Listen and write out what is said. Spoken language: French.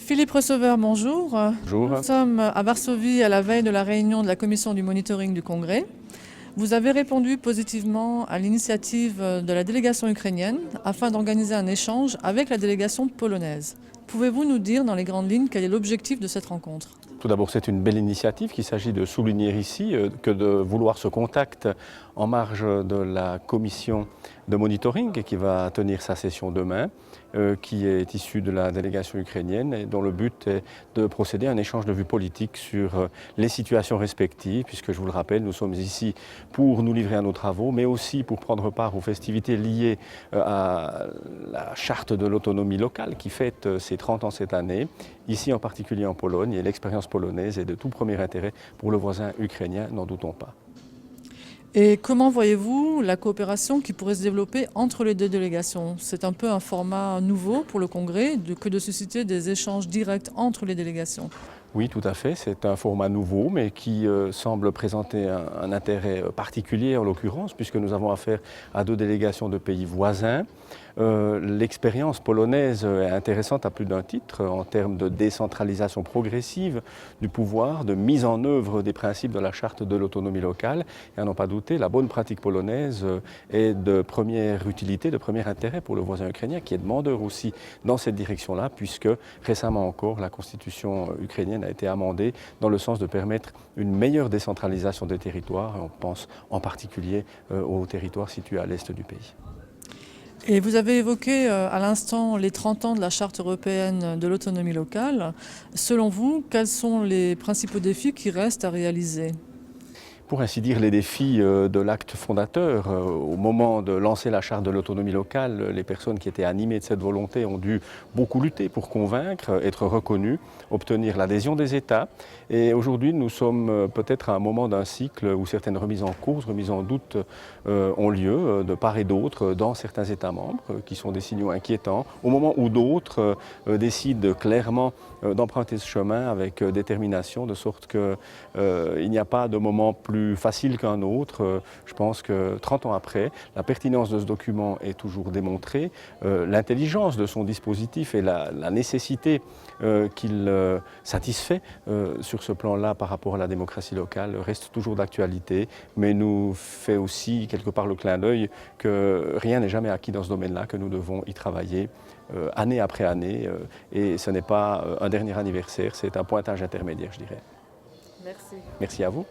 Philippe Receveur, bonjour. Bonjour. Nous sommes à Varsovie à la veille de la réunion de la commission du monitoring du Congrès. Vous avez répondu positivement à l'initiative de la délégation ukrainienne afin d'organiser un échange avec la délégation polonaise. Pouvez-vous nous dire dans les grandes lignes quel est l'objectif de cette rencontre ? Tout d'abord, c'est une belle initiative qu'il s'agit de souligner ici, que de vouloir ce contact en marge de la commission de monitoring qui va tenir sa session demain, qui est issue de la délégation ukrainienne et dont le but est de procéder à un échange de vues politiques sur les situations respectives, puisque je vous le rappelle, nous sommes ici pour nous livrer à nos travaux, mais aussi pour prendre part aux festivités liées à la charte de l'autonomie locale qui fête ses 30 ans cette année, ici en particulier en Pologne, et l'expérience polonaise est de tout premier intérêt pour le voisin ukrainien, n'en doutons pas. Et comment voyez-vous la coopération qui pourrait se développer entre les deux délégations ? C'est un peu un format nouveau pour le Congrès que de susciter des échanges directs entre les délégations. Oui, tout à fait. C'est un format nouveau, mais qui semble présenter un intérêt particulier en l'occurrence, puisque nous avons affaire à deux délégations de pays voisins. L'expérience polonaise est intéressante à plus d'un titre en termes de décentralisation progressive du pouvoir, de mise en œuvre des principes de la charte de l'autonomie locale. Et à n'en pas douter, la bonne pratique polonaise est de première utilité, de premier intérêt pour le voisin ukrainien, qui est demandeur aussi dans cette direction-là, puisque récemment encore, la constitution ukrainienne a été amendée dans le sens de permettre une meilleure décentralisation des territoires. On pense en particulier aux territoires situés à l'est du pays. Et vous avez évoqué à l'instant les 30 ans de la Charte européenne de l'autonomie locale. Selon vous, quels sont les principaux défis qui restent à réaliser ? Pour ainsi dire, les défis de l'acte fondateur. Au moment de lancer la charte de l'autonomie locale, les personnes qui étaient animées de cette volonté ont dû beaucoup lutter pour convaincre, être reconnues, obtenir l'adhésion des États. Et aujourd'hui, nous sommes peut-être à un moment d'un cycle où certaines remises en cause, remises en doute ont lieu de part et d'autre dans certains États membres, qui sont des signaux inquiétants, au moment où d'autres décident clairement d'emprunter ce chemin avec détermination, de sorte qu'il n'y a pas de moment plus facile qu'un autre. Je pense que 30 ans après, la pertinence de ce document est toujours démontrée, l'intelligence de son dispositif et la nécessité qu'il satisfait sur ce plan-là par rapport à la démocratie locale reste toujours d'actualité, mais nous fait aussi quelque part le clin d'œil que rien n'est jamais acquis dans ce domaine-là, que nous devons y travailler année après année, et ce n'est pas un dernier anniversaire, c'est un pointage intermédiaire, je dirais. Merci. Merci à vous.